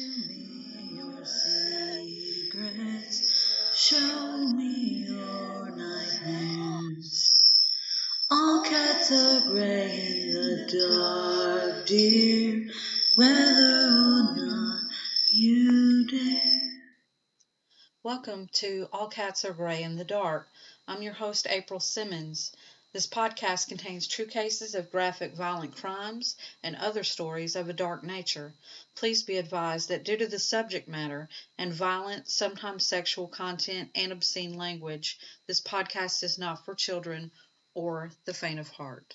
me your secrets, show me your nightmares. All cats are gray in the dark, dear, whether or not you dare. Welcome to All Cats Are Gray in the Dark. I'm your host, April Simmons. This podcast contains true cases of graphic violent crimes and other stories of a dark nature. Please be advised that due to the subject matter and violent, sometimes sexual content and obscene language, this podcast is not for children or the faint of heart.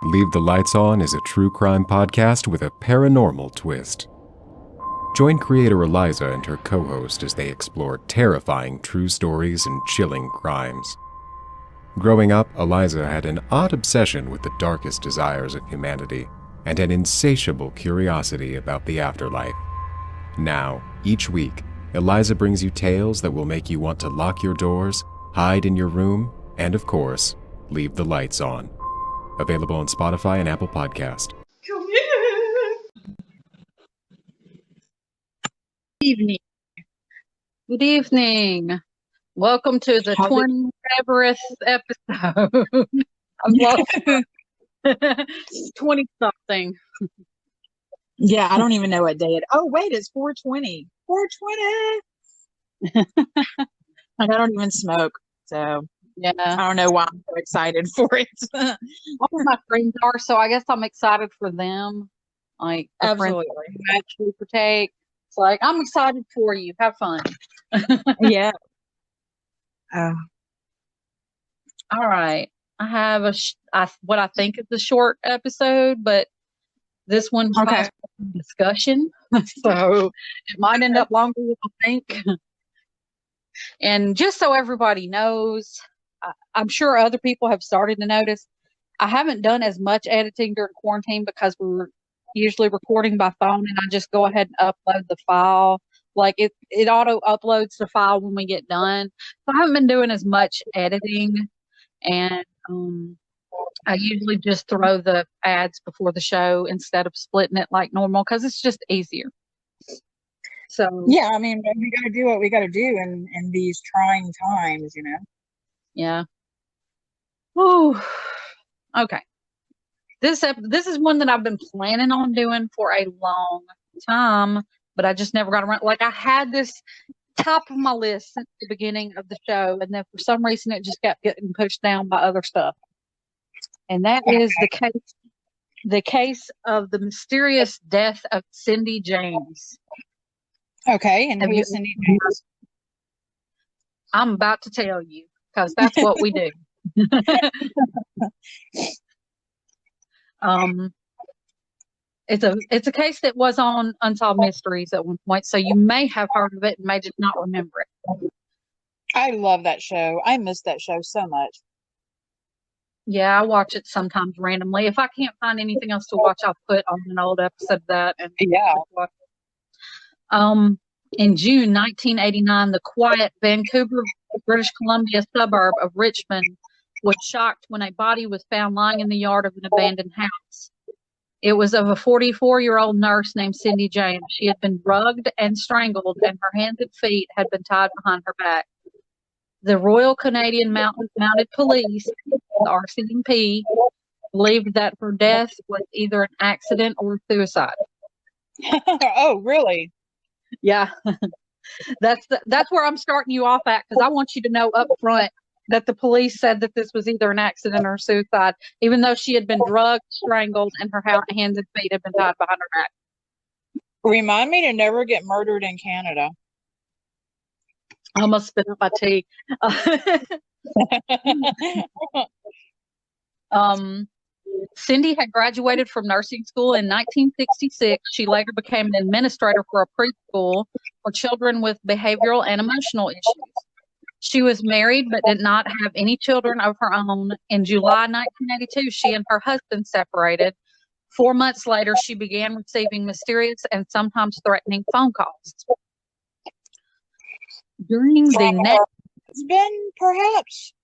Leave the Lights On is a true crime podcast with a paranormal twist. Join creator Eliza and her co-host as they explore terrifying true stories and chilling crimes. Growing up, Eliza had an odd obsession with the darkest desires of humanity and an insatiable curiosity about the afterlife. Now, each week, Eliza brings you tales that will make you want to lock your doors, hide in your room, and of course, leave the lights on. Available on Spotify and Apple Podcast. Good evening. Welcome to the 27th episode of Lost 20-something. Yeah, I don't even know what day it is. Oh, wait, it's 420. 420! I don't even smoke, so Yeah, I don't know why I'm so excited for it. all of my friends are, so I guess I'm excited for them. Like, the friends Absolutely. who actually partake. It's like, I'm excited for you. Have fun. Yeah. All right. I have what I think is a short episode, but this one Okay. has discussion, so it might end up longer than I think. And just so everybody knows, I'm sure other people have started to notice, I haven't done as much editing during quarantine because we're usually recording by phone, and I just go ahead and upload the file. Like it auto uploads the file when we get done. So I haven't been doing as much editing, and I usually just throw the ads before the show instead of splitting it like normal because it's just easier. So Yeah, I mean, we got to do what we got to do in these trying times, you know? yeah. Ooh. Okay. This is one that I've been planning on doing for a long time, but I just never got around. Like I had this top of my list since the beginning of the show, and then for some reason it just kept getting pushed down by other stuff. And that is the case of the mysterious death of Cindy James. Okay, and Have who you- is Cindy James? I'm about to tell you because that's what we do. It's a case that was on Unsolved Mysteries at one point, so you may have heard of it and may just not remember it. I love that show. I miss that show so much. Yeah, I watch it sometimes randomly. If I can't find anything else to watch, I'll put on an old episode of that and Yeah. watch it. In June 1989, the quiet Vancouver, British Columbia suburb of Richmond was shocked when a body was found lying in the yard of an abandoned house. It was of a 44-year-old nurse named Cindy James. She had been drugged and strangled, and her hands and feet had been tied behind her back. The Royal Canadian Mounted Police, the RCMP, believed that her death was either an accident or suicide. Oh, really? Yeah, that's where I'm starting you off at because I want you to know up front that the police said that this was either an accident or suicide, even though she had been drugged, strangled, and her hands and feet had been tied behind her back. Remind me to never get murdered in Canada. I almost spit up my tea. Cindy had graduated from nursing school in 1966. She later became an administrator for a preschool for children with behavioral and emotional issues. She was married but did not have any children of her own. In July 1982, she and her husband separated. 4 months later, she began receiving mysterious and sometimes threatening phone calls. During the next... Husband, perhaps?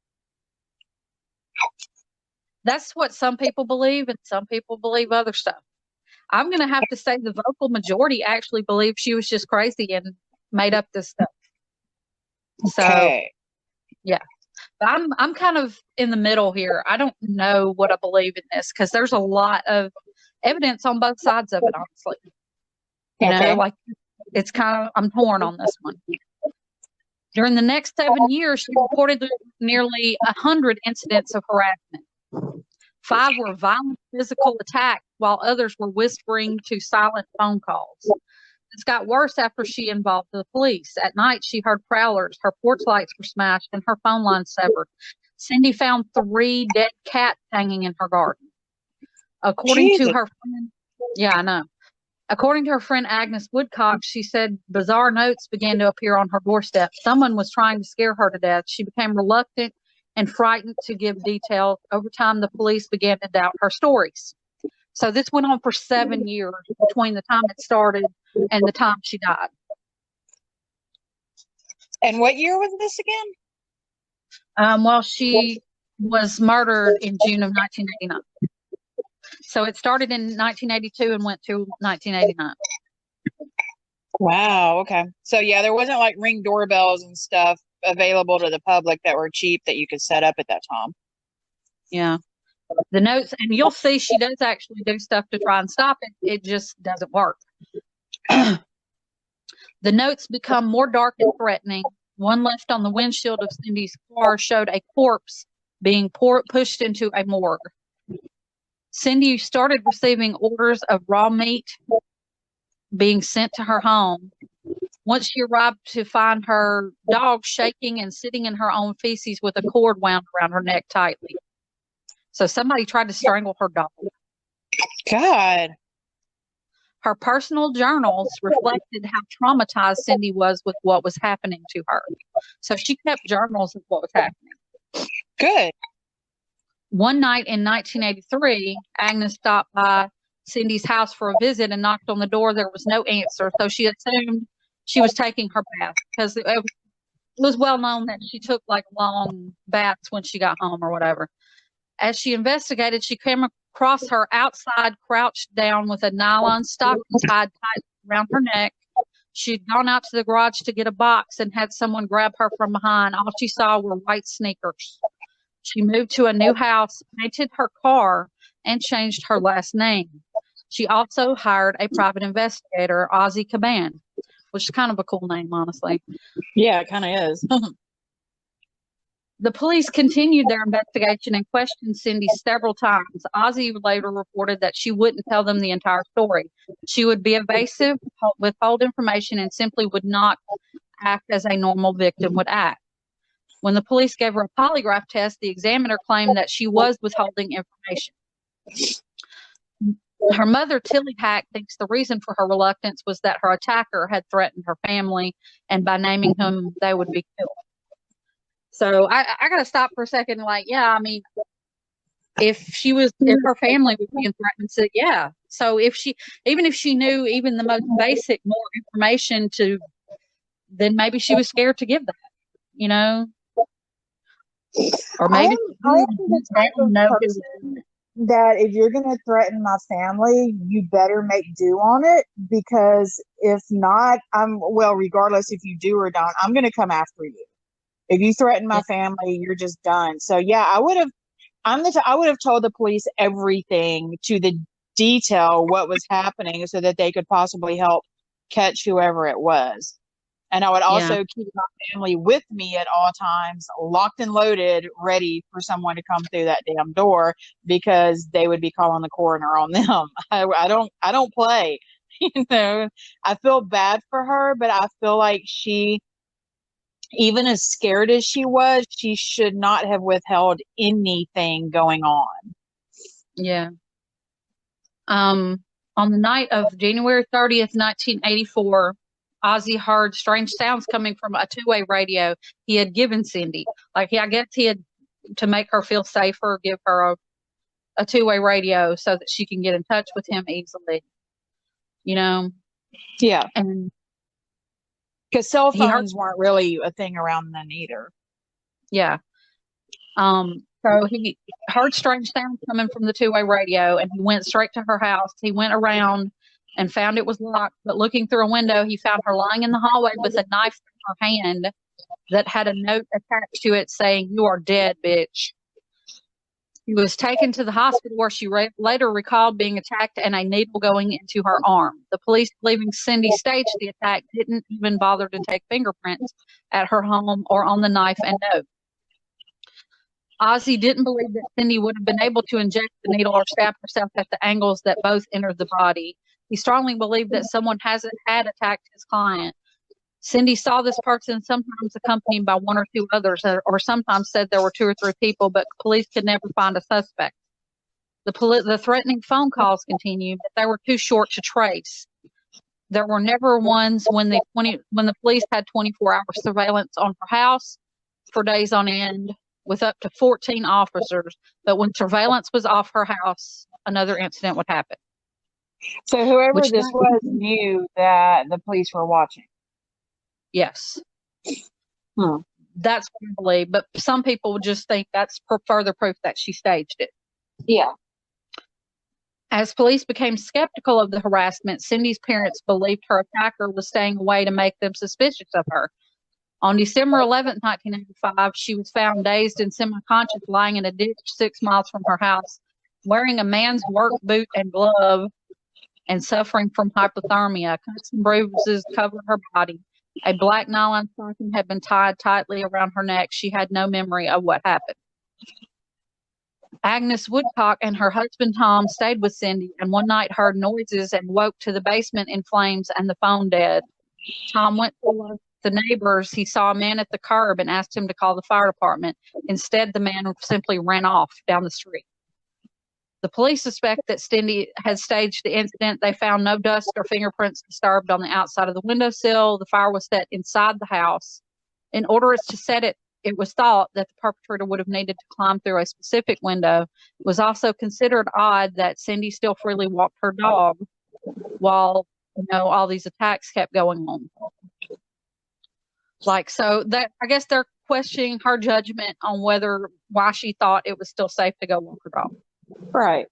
That's what some people believe, and some people believe other stuff. I'm going to have to say the vocal majority actually believed she was just crazy and made up this stuff. So, Okay. yeah. But I'm kind of in the middle here. I don't know what I believe in this because there's a lot of evidence on both sides of it, honestly. You know, like it's kind of, I'm torn on this one. During the next 7 years, she reported nearly 100 incidents of harassment. 5 were violent physical attacks, while others were whispering to silent phone calls. This got worse after she involved the police. At night, she heard prowlers, her porch lights were smashed, and her phone line severed. Cindy found 3 dead cats hanging in her garden. According to her friend, yeah, I know. According to her friend Agnes Woodcock, she said bizarre notes began to appear on her doorstep. Someone was trying to scare her to death. She became reluctant and frightened to give details. Over time, the police began to doubt her stories. So this went on for 7 years between the time it started and the time she died. And what year was this again? Well, she was murdered in June of 1989. So it started in 1982 and went to 1989. Wow. Okay. So yeah, there wasn't like Ring doorbells and stuff available to the public that were cheap that you could set up at that time. Yeah. The notes, and you'll see she does actually do stuff to try and stop it. It just doesn't work. The notes become more dark and threatening. One left on the windshield of Cindy's car showed a corpse being pushed into a morgue. Cindy started receiving orders of raw meat being sent to her home. Once she arrived to find her dog shaking and sitting in her own feces with a cord wound around her neck tightly. So somebody tried to strangle her dog. God. Her personal journals reflected how traumatized Cindy was with what was happening to her. So she kept journals of what was happening. Good. One night in 1983, Agnes stopped by Cindy's house for a visit and knocked on the door. There was no answer, so she assumed she was taking her bath because it was well known that she took like long baths when she got home or whatever. As she investigated, she came across her outside, crouched down with a nylon stocking tied tight around her neck. She'd gone out to the garage to get a box and had someone grab her from behind. All she saw were white sneakers. She moved to a new house, painted her car, and changed her last name. She also hired a private investigator, Ozzy Caban, which is kind of a cool name, honestly. Yeah, it kind of is. The police continued their investigation and questioned Cindy several times. Ozzy later reported that she wouldn't tell them the entire story. She would be evasive, withhold information, and simply would not act as a normal victim would act. When the police gave her a polygraph test, the examiner claimed that she was withholding information. Her mother, Tilly Hack, thinks the reason for her reluctance was that her attacker had threatened her family, and by naming whom they would be killed. So I got to stop for a second. Like, yeah, I mean, if her family was being threatened, so yeah. So even if she knew even the most basic more information then maybe she was scared to give that, you know? Or maybe I am the type of person that if you're going to threaten my family, you better make do on it, because if not, regardless if you do or don't, I'm going to come after you. If you threaten my family, you're just done. So yeah, I would have told the police everything to the detail what was happening so that they could possibly help catch whoever it was. And I would also keep my family with me at all times, locked and loaded, ready for someone to come through that damn door, because they would be calling the coroner on them. I don't play, you know. I feel bad for her, but I feel like she, even as scared as she was, she should not have withheld anything going on. Yeah. On the night of January 30th, 1984, Ozzy heard strange sounds coming from a two-way radio he had given Cindy. Like, I guess he had, to make her feel safer, give her a two-way radio so that she can get in touch with him easily. You know? Yeah. And because cell phones weren't really a thing around then either. Yeah. So So he heard strange sounds coming from the two-way radio, and he went straight to her house. He went around and found it was locked, but looking through a window, he found her lying in the hallway with a knife in her hand that had a note attached to it saying, "You are dead, bitch." She was taken to the hospital where she later recalled being attacked and a needle going into her arm. The police, believing Cindy staged the attack, didn't even bother to take fingerprints at her home or on the knife and note. Ozzy didn't believe that Cindy would have been able to inject the needle or stab herself at the angles that both entered the body. He strongly believed that someone had attacked his client. Cindy saw this person sometimes accompanied by one or two others, or sometimes said there were 2 or 3 people, but police could never find a suspect. The threatening phone calls continued, but they were too short to trace. There were never ones when the police had 24-hour surveillance on her house for days on end with up to 14 officers. But when surveillance was off her house, another incident would happen. So whoever this was knew that the police were watching. Yes. That's what I believe. But some people would just think that's further proof that she staged it. Yeah. As police became skeptical of the harassment, Cindy's parents believed her attacker was staying away to make them suspicious of her. On December 11th, 1985, she was found dazed and semi-conscious lying in a ditch 6 miles from her house, wearing a man's work boot and glove and suffering from hypothermia. Cuts and bruises covered her body. A black nylon stocking had been tied tightly around her neck. She had no memory of what happened. Agnes Woodcock and her husband Tom stayed with Cindy, and one night heard noises and woke to the basement in flames and the phone dead. Tom went to alert the neighbors. He saw a man at the curb and asked him to call the fire department. Instead, the man simply ran off down the street. The police suspect that Cindy had staged the incident. They found no dust or fingerprints disturbed on the outside of the windowsill. The fire was set inside the house. In order to set it, it was thought that the perpetrator would have needed to climb through a specific window. It was also considered odd that Cindy still freely walked her dog while, all these attacks kept going on. So that, I guess they're questioning her judgment on why she thought it was still safe to go walk her dog. Right.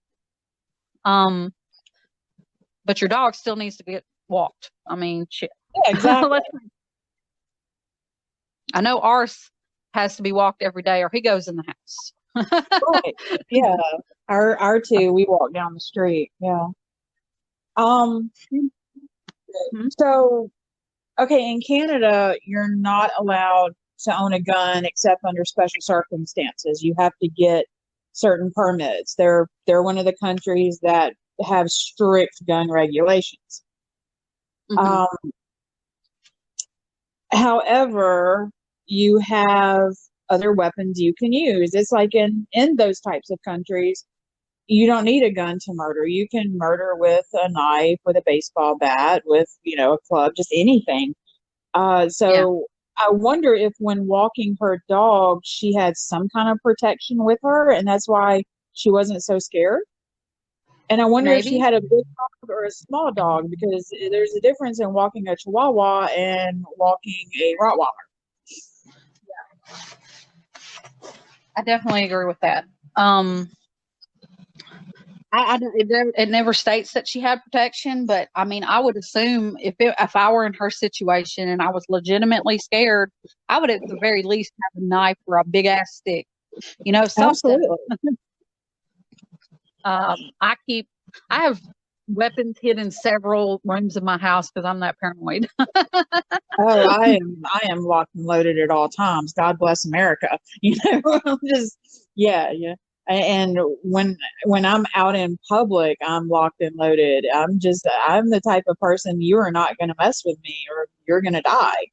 But your dog still needs to get walked. I mean, shit. Yeah, exactly. I know ours has to be walked every day or he goes in the house. Right. Yeah. Our 2, we walk down the street. Yeah. So, okay, in Canada, you're not allowed to own a gun except under special circumstances. You have to get certain permits. They're one of the countries that have strict gun regulations. However, you have other weapons you can use. It's like in those types of countries, you don't need a gun to murder. You can murder with a knife, with a baseball bat, with, a club, just anything. So I wonder if when walking her dog, she had some kind of protection with her, and that's why she wasn't so scared. And I wonder if she had a big dog or a small dog, because there's a difference in walking a Chihuahua and walking a Rottweiler. Yeah. I definitely agree with that. It never states that she had protection, but I mean, I would assume if I were in her situation and I was legitimately scared, I would at the very least have a knife or a big ass stick, something. Absolutely. I have weapons hid in several rooms of my house because I'm that paranoid. I am locked and loaded at all times. God bless America. I'm just, yeah. And when I'm out in public, I'm locked and loaded. I'm the type of person, you are not going to mess with me or you're going to die.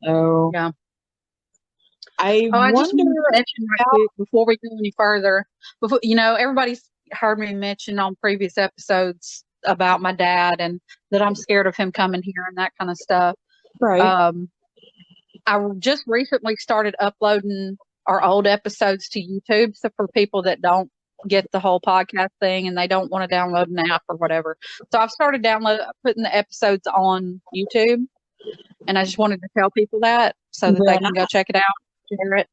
So yeah. I just want to mention right quick before we go any further. Everybody's heard me mention on previous episodes about my dad and that I'm scared of him coming here and that kind of stuff. Right. I just recently started uploading our old episodes to YouTube. So for people that don't get the whole podcast thing and they don't want to download an app or whatever. So I've started putting the episodes on YouTube, and I just wanted to tell people that so that they can go check it out, share it.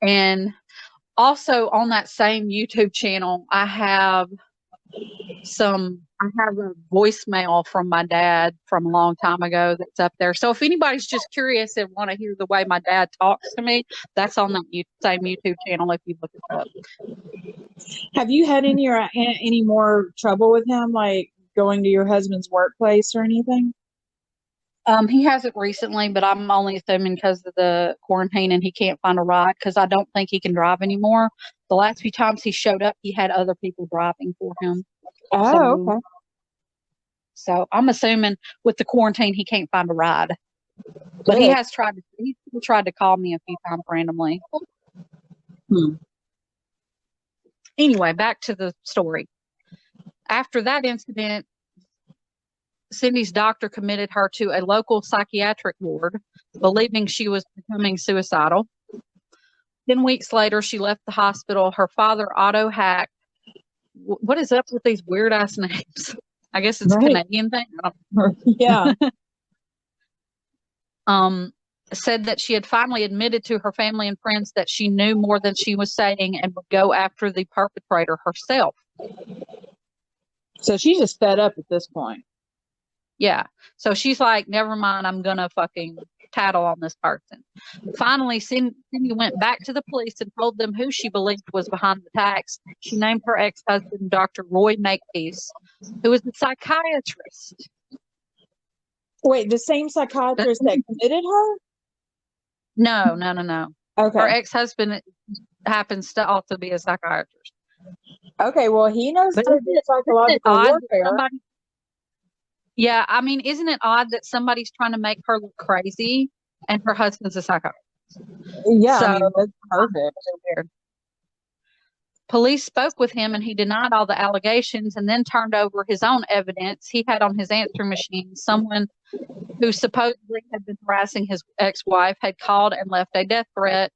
And Also on that same YouTube channel, I have a voicemail from my dad from a long time ago that's up there. So if anybody's just curious and want to hear the way my dad talks to me, that's on that same YouTube channel if you look it up. Have you had any more trouble with him, like going to your husband's workplace or anything? He hasn't recently, but I'm only assuming because of the quarantine and he can't find a ride because I don't think he can drive anymore. The last few times he showed up, he had other people driving for him. Oh, okay. So I'm assuming with the quarantine, he can't find a ride. But he has tried to call me a few times randomly. Anyway, back to the story. After that incident, Cindy's doctor committed her to a local psychiatric ward, believing she was becoming suicidal. 10 weeks later, she left the hospital. Her father, Otto Hack, what is up with these weird ass names? I guess it's a Canadian thing. Yeah. Said that she had finally admitted to her family and friends that she knew more than she was saying and would go after the perpetrator herself. So she's just fed up at this point. Yeah. So she's like, never mind, I'm going to fucking tattle on this person. Finally, Cindy went back to the police and told them who she believed was behind the attacks. She named her ex-husband, Dr. Roy Makepeace, who was a psychiatrist. Wait, the same psychiatrist that committed her? No. Okay. Her ex-husband happens to also be a psychiatrist. Okay, well, he knows how to do psychological warfare. Yeah, I mean, isn't it odd that somebody's trying to make her look crazy and her husband's a psychiatrist? Yeah, so, I mean, that's perfect. Weird. Police spoke with him and he denied all the allegations and then turned over his own evidence. He had on his answering machine someone who supposedly had been harassing his ex-wife had called and left a death threat.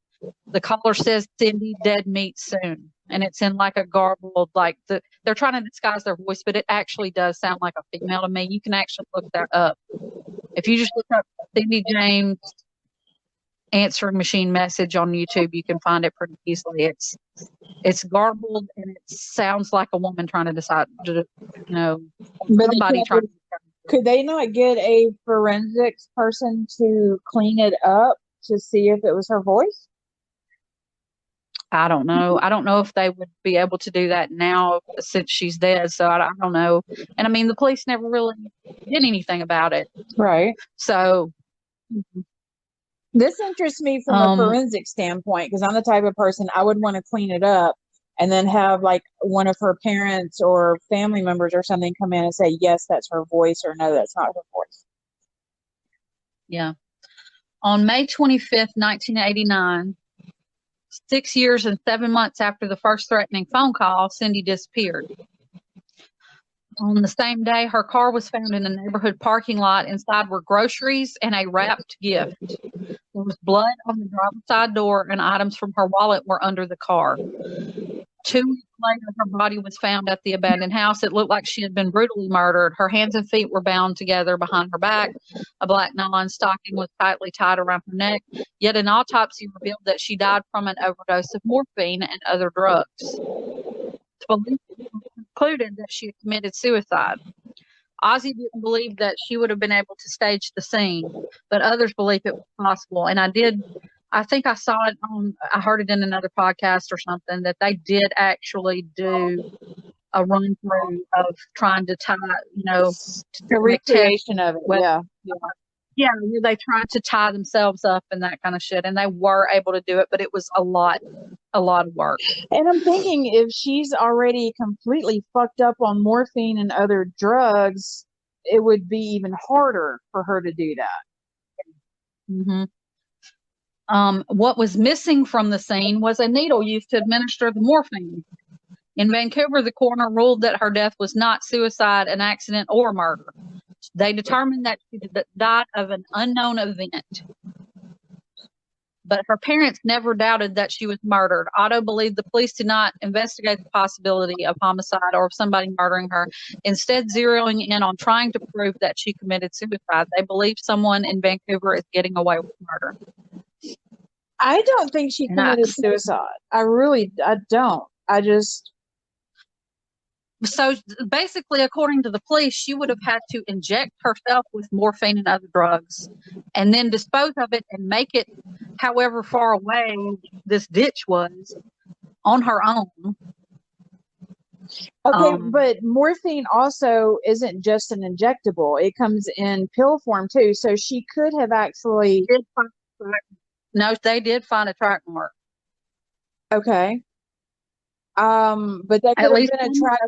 The caller says, Cindy, dead meat soon. And it's in like a garbled, like they're trying to disguise their voice, but it actually does sound like a female to me. You can actually look that up. If you just look up Cindy James answering machine message on YouTube, you can find it pretty easily. It's garbled and it sounds like a woman trying to decide, somebody trying to. Could they not get a forensics person to clean it up to see if it was her voice? I don't know. I don't know if they would be able to do that now since she's dead. So I don't know. And I mean, the police never really did anything about it. Right. So this interests me from a forensic standpoint because I'm the type of person I would want to clean it up and then have like one of her parents or family members or something come in and say, yes, that's her voice, or no, that's not her voice. Yeah. On May 25th, 1989, 6 years and 7 months after the first threatening phone call, Cindy disappeared. On the same day, her car was found in a neighborhood parking lot. Inside were groceries and a wrapped gift. There was blood on the driver's side door and items from her wallet were under the car. 2 weeks later, her body was found at the abandoned house. It looked like she had been brutally murdered. Her hands and feet were bound together behind her back. A black nylon stocking was tightly tied around her neck. Yet an autopsy revealed that she died from an overdose of morphine and other drugs. Police concluded that she had committed suicide. Ozzy didn't believe that she would have been able to stage the scene, but others believe it was possible. And I think I saw it I heard it in another podcast or something, that they did actually do a run through of trying to tie, the recreation of it. Yeah, they tried to tie themselves up and that kind of shit, and they were able to do it, but it was a lot of work. And I'm thinking if she's already completely fucked up on morphine and other drugs, it would be even harder for her to do that. Mm-hmm. What was missing from the scene was a needle used to administer the morphine. In Vancouver, the coroner ruled that her death was not suicide, an accident, or murder. They determined that she died of an unknown event. But her parents never doubted that she was murdered. Otto believed the police did not investigate the possibility of homicide or of somebody murdering her, instead zeroing in on trying to prove that she committed suicide. They believe someone in Vancouver is getting away with murder. I don't think she And I, committed suicide. I don't. so basically, according to the police, she would have had to inject herself with morphine and other drugs and then dispose of it and make it however far away this ditch was on her own. Okay, but morphine also isn't just an injectable. It comes in pill form too. So she could have actually. No, they did find a track mark. Okay. But that could have been a track.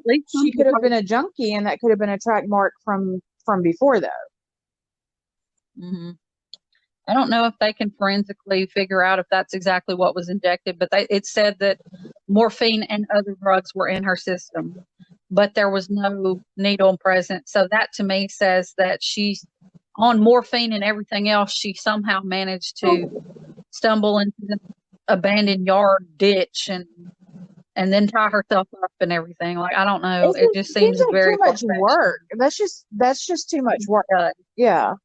She could have been a junkie, and that could have been a track mark from before, though. Mm-hmm. I don't know if they can forensically figure out if that's exactly what was injected, but it said that morphine and other drugs were in her system, but there was no needle present. So that to me says that she's on morphine and everything else. She somehow managed to stumble into the abandoned yard ditch and then tie herself up and everything. Like, I don't know. It just seems like very too much work. That's just too much work. Yeah.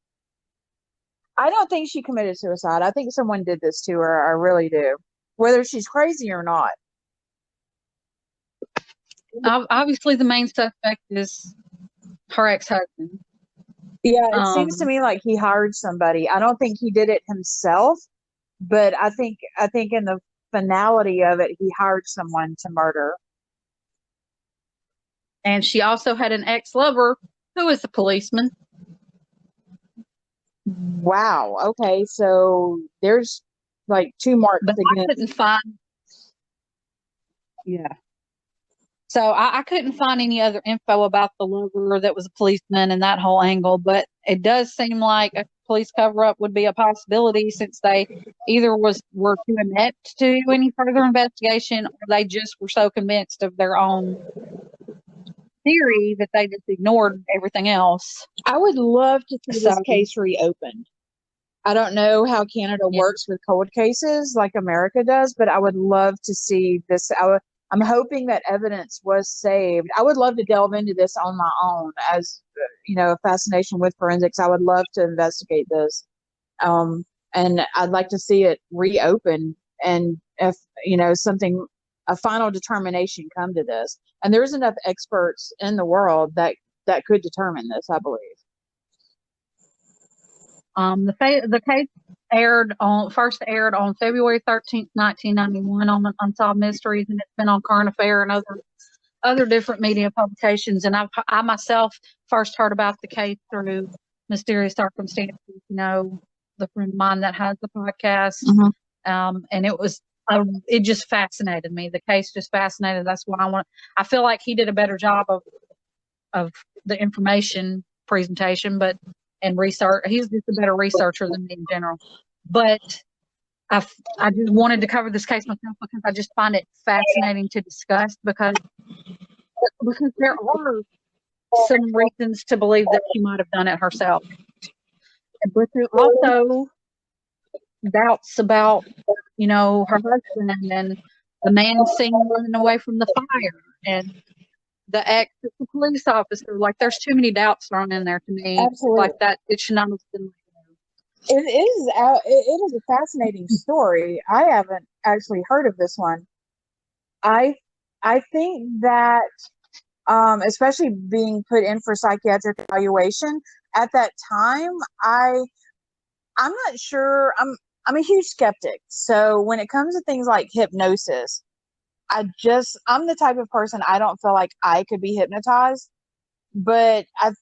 I don't think she committed suicide. I think someone did this to her. I really do. Whether she's crazy or not. Obviously, the main suspect is her ex-husband. Yeah, it seems to me like he hired somebody. I don't think he did it himself, but I think in the finality of it, he hired someone to murder. And she also had an ex-lover who was a policeman. Wow. Okay, so there's like two marks but against. I couldn't find. Yeah. So I couldn't find any other info about the lover that was a policeman and that whole angle, but it does seem like a police cover-up would be a possibility since they either were too inept to do any further investigation, or they just were so convinced of their own theory that they just ignored everything else. I would love to see this case reopened. I don't know how Canada works with cold cases like America does, but I would love to see this. I'm hoping that evidence was saved. I would love to delve into this on my own as, a fascination with forensics. I would love to investigate this. And I'd like to see it reopened and if, a final determination come to this. And there's enough experts in the world that could determine this, I believe. The case first aired on February 13th, 1991 on Unsolved Mysteries, and it's been on Current Affair and other different media publications. And I myself first heard about the case through Mysterious Circumstances, the friend of mine that has the podcast. Mm-hmm. And it just fascinated me. The case just fascinated. That's why I feel like he did a better job of the information presentation, and research. He's just a better researcher than me in general. But I just wanted to cover this case myself because I just find it fascinating to discuss because there are some reasons to believe that she might have done it herself. But there are also doubts about, her husband and the man seen running away from the fire and the ex is a police officer. Like, there's too many doubts thrown in there to me. Absolutely. Like that. It should not have been. It is a fascinating story. I haven't actually heard of this one. I think that, especially being put in for psychiatric evaluation at that time, I'm not sure. I'm a huge skeptic. So when it comes to things like hypnosis, I'm the type of person, I don't feel like I could be hypnotized, but I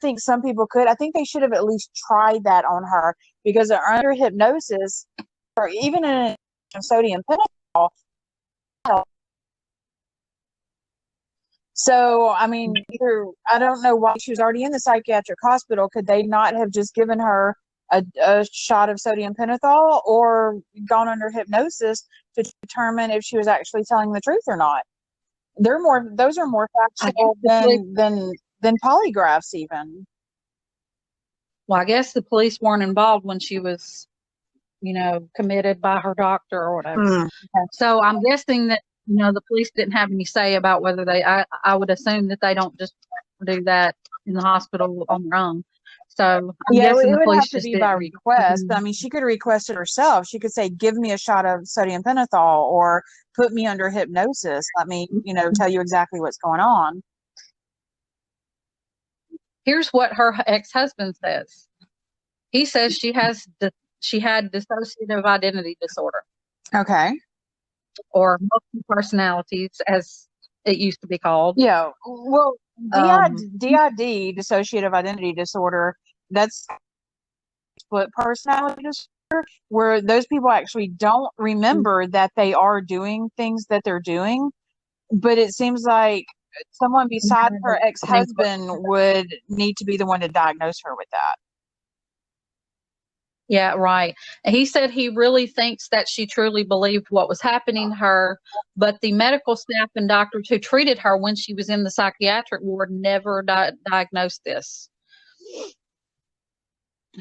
think some people could. I think they should have at least tried that on her because under hypnosis or even in sodium pentothal. So, I mean, I don't know why she was already in the psychiatric hospital. Could they not have just given her a shot of sodium pentothal or gone under hypnosis to determine if she was actually telling the truth or not? Those are more factual than polygraphs even. Well, I guess the police weren't involved when she was, committed by her doctor or whatever. So I'm guessing that, the police didn't have any say about whether I would assume that they don't just do that in the hospital on their own. So I'm Yeah, guessing it the would have police to just be by didn't. request. I mean, she could request it herself. She could say, "Give me a shot of sodium pentothal," or "Put me under hypnosis. Let me, tell you exactly what's going on." Here's what her ex-husband says. He says she had dissociative identity disorder, Okay. or multiple personalities, as it used to be called. Yeah. Well, DID, dissociative identity disorder, that's split personality disorder, where those people actually don't remember that they are doing things that they're doing. But it seems like someone besides her ex-husband would need to be the one to diagnose her with that. Yeah, right. And he said he really thinks that she truly believed what was happening to her, but the medical staff and doctors who treated her when she was in the psychiatric ward never diagnosed this.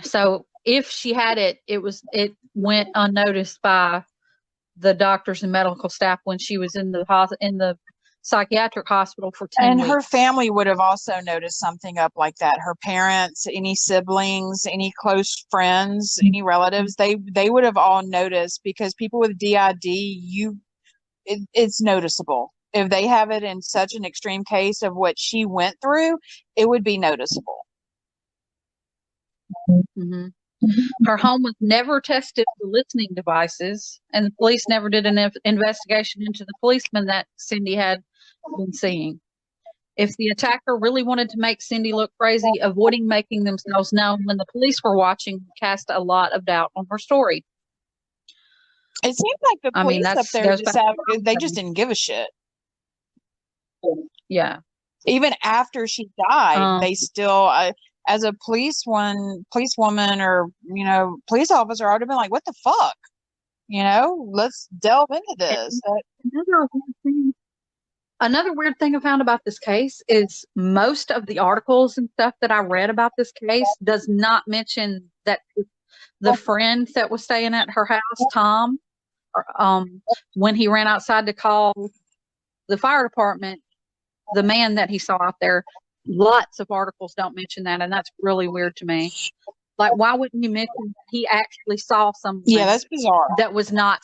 So if she had it, it went unnoticed by the doctors and medical staff when she was in the psychiatric hospital for 10 weeks. And her family would have also noticed something up like that. Her parents, any siblings, any close friends, any relatives, they would have all noticed, because people with DID, it's noticeable. If they have it in such an extreme case of what she went through, it would be noticeable. Mm-hmm. Her home was never tested for listening devices, and the police never did an investigation into the policeman that Cindy had been seeing. If the attacker really wanted to make Cindy look crazy, avoiding making themselves known when the police were watching cast a lot of doubt on her story. It seems like the police up there they just didn't give a shit. Yeah. Even after she died, they still, as a policewoman or, police officer, I would have been like, what the fuck? Let's delve into this. Another weird thing I found about this case is most of the articles and stuff that I read about this case does not mention that the friend that was staying at her house, Tom, when he ran outside to call the fire department, the man that he saw out there, lots of articles don't mention that, and that's really weird to me. Like, why wouldn't you mention that he actually saw someone? Yeah, that's bizarre. That was not.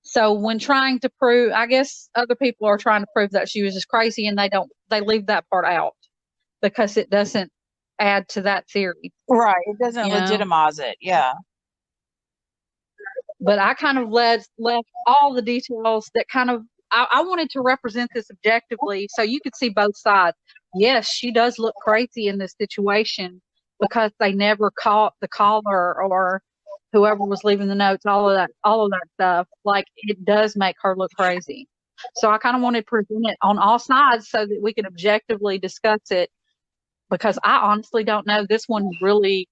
So when trying to prove, I guess other people are trying to prove that she was just crazy, and they leave that part out because it doesn't add to that theory. Right. It doesn't legitimize it. Yeah. But I kind of left all the details that kind of, I wanted to represent this objectively so you could see both sides. Yes, she does look crazy in this situation because they never caught the caller or whoever was leaving the notes, all of that stuff. Like, it does make her look crazy. So I kind of wanted to present it on all sides so that we could objectively discuss it, because I honestly don't know. This one really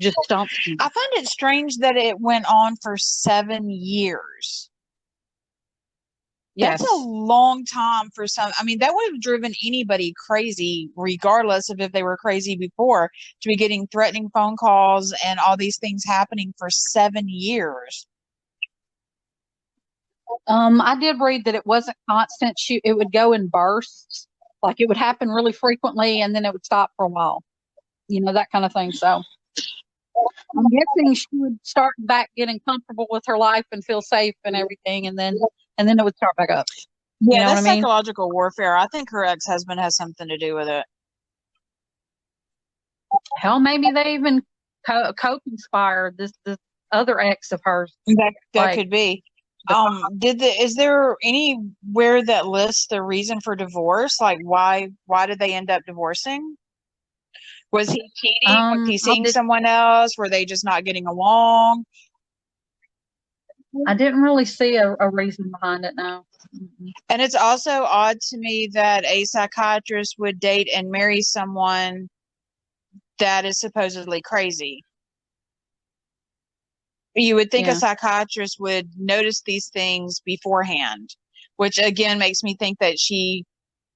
just stumps me. I find it strange that it went on for 7 years. Yes. That's a long time for some. I mean, that would have driven anybody crazy, regardless of if they were crazy before, to be getting threatening phone calls and all these things happening for 7 years. I did read that it wasn't constant. It would go in bursts. Like, it would happen really frequently and then it would stop for a while. That kind of thing. So I'm guessing she would start back getting comfortable with her life and feel safe and everything, and then it would start back up. Yeah, that's psychological warfare. I think her ex-husband has something to do with it. Hell, maybe they even co-conspired this other ex of hers. That could be. Is there anywhere that lists the reason for divorce? Like, why did they end up divorcing? Was he cheating? Was he seeing someone else? Were they just not getting along? I didn't really see a reason behind it, no. Mm-hmm. And it's also odd to me that a psychiatrist would date and marry someone that is supposedly crazy. You would think a psychiatrist would notice these things beforehand, which again makes me think that she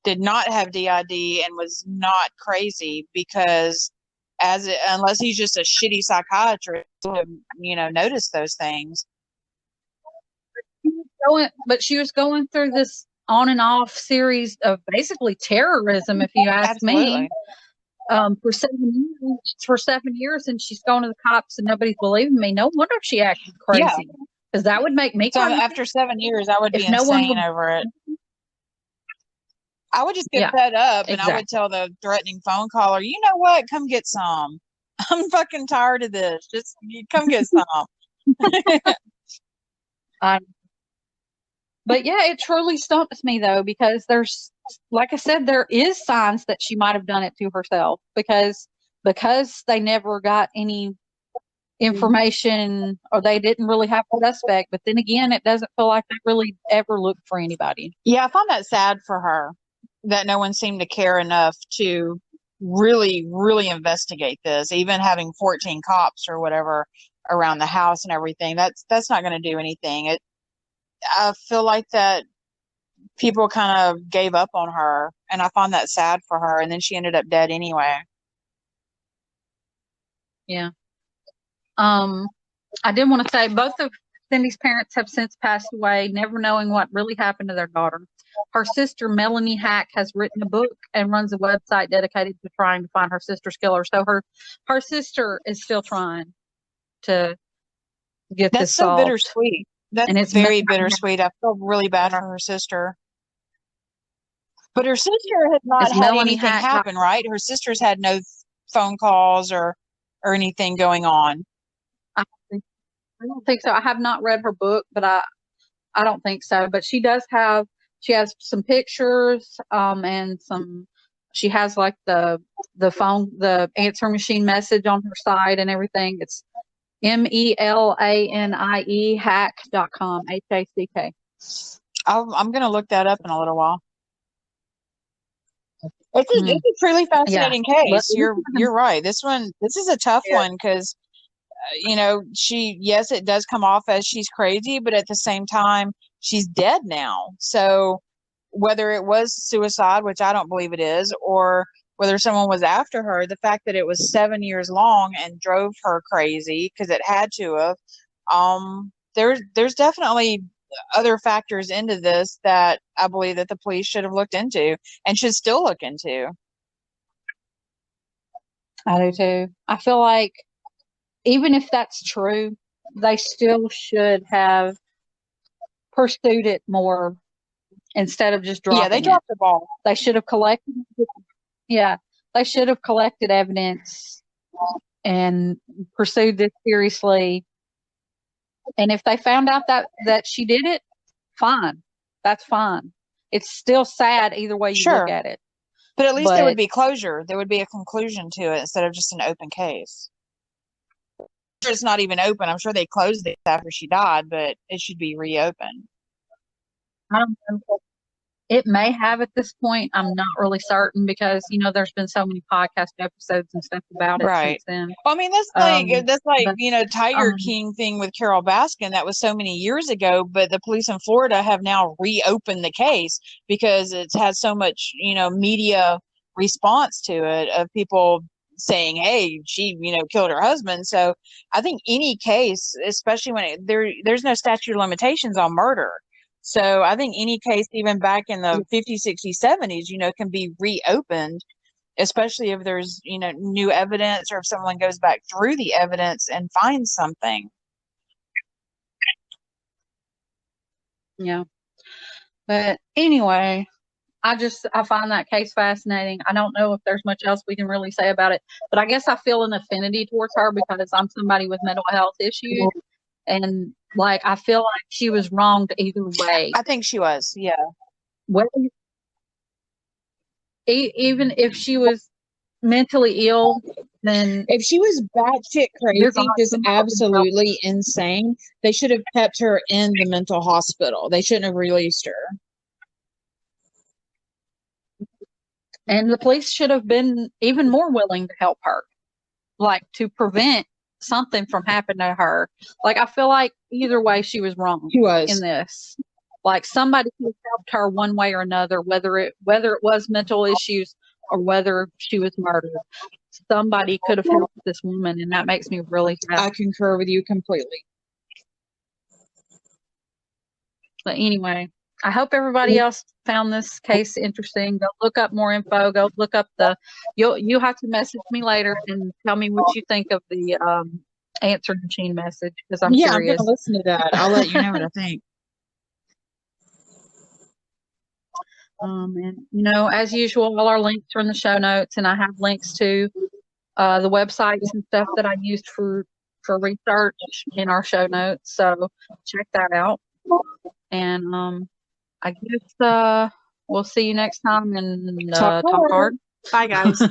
did not have DID and was not crazy, because unless he's just a shitty psychiatrist, would notice those things. But she was going through this on and off series of basically terrorism, if you ask me. For 7 years, and she's going to the cops and nobody's believing me. No wonder she acted crazy. Because that would make me So crazy. after 7 years, I would be insane over it. I would just get fed up, and I would tell the threatening phone caller, you know what? Come get some. I'm fucking tired of this. Just come get some. But yeah, it truly stumps me though, because there's, like I said, there is signs that she might have done it to herself because they never got any information or they didn't really have a suspect. But then again, it doesn't feel like they really ever looked for anybody. Yeah, I found that sad for her that no one seemed to care enough to really, really investigate this, even having 14 cops or whatever around the house and everything. That's not going to do anything. I feel like that people kind of gave up on her, and I found that sad for her. And then she ended up dead anyway. Yeah. I did want to say both of Cindy's parents have since passed away, never knowing what really happened to their daughter. Her sister, Melanie Hack, has written a book and runs a website dedicated to trying to find her sister's killer. So her sister is still trying to get this solved. That's so bittersweet. That's very bittersweet. I feel really bad for her sister. But her sister has not had anything happen, right? Her sister's had no phone calls or anything going on. I don't think so. I have not read her book, but I don't think so. But she has some pictures, and she has like the phone, the answer machine message on her site and everything. It's MELANIE hack.com, HACK. I'm going to look that up in a little while. It's a truly fascinating case. You're right. This is a tough one because, yes, it does come off as she's crazy, but at the same time, she's dead now. So whether it was suicide, which I don't believe it is, or whether someone was after her, the fact that it was 7 years long and drove her crazy because it had to have, there's definitely other factors into this that I believe that the police should have looked into and should still look into. I do too. I feel like even if that's true, they still should have pursued it more instead of just dropping it. Yeah, they dropped the ball. They should have collected. Yeah, they should have collected evidence and pursued this seriously. And if they found out that she did it, fine. That's fine. It's still sad either way you look at it. But at least there would be closure. There would be a conclusion to it instead of just an open case. It's not even open. I'm sure they closed it after she died, but it should be reopened. I don't know. It may have at this point. I'm not really certain because there's been so many podcast episodes and stuff about it since then. Well, I mean, that's like Tiger King thing with Carol Baskin. That was so many years ago, but the police in Florida have now reopened the case because it's had so much media response to it of people saying, "Hey, she killed her husband." So I think any case, especially when there's no statute of limitations on murder. So I think any case, even back in the 50s, 60s, 70s, can be reopened, especially if there's, new evidence or if someone goes back through the evidence and finds something. Yeah. But anyway, I find that case fascinating. I don't know if there's much else we can really say about it, but I guess I feel an affinity towards her because I'm somebody with mental health issues. And I feel like she was wronged either way. I think she was, yeah. Well, even if she was mentally ill, then if she was batshit crazy, just absolutely insane, they should have kept her in the mental hospital. They shouldn't have released her. And the police should have been even more willing to help her, to prevent something from happening to her. I feel like either way she was wrong. She was in this. Somebody could have helped her one way or another, whether it was mental issues or whether she was murdered. Somebody could have helped this woman, and that makes me really sad. I concur with you completely. But anyway, I hope everybody else found this case interesting. Go look up more info. Go look up you'll have to message me later and tell me what you think of the answer machine message, because I'm Yeah, I'm curious. gonna listen to that. I'll let you know what I think. And as usual, all our links are in the show notes, and I have links to the websites and stuff that I used for research in our show notes. So check that out. And I guess we'll see you next time and Talk talk hard. Bye, guys.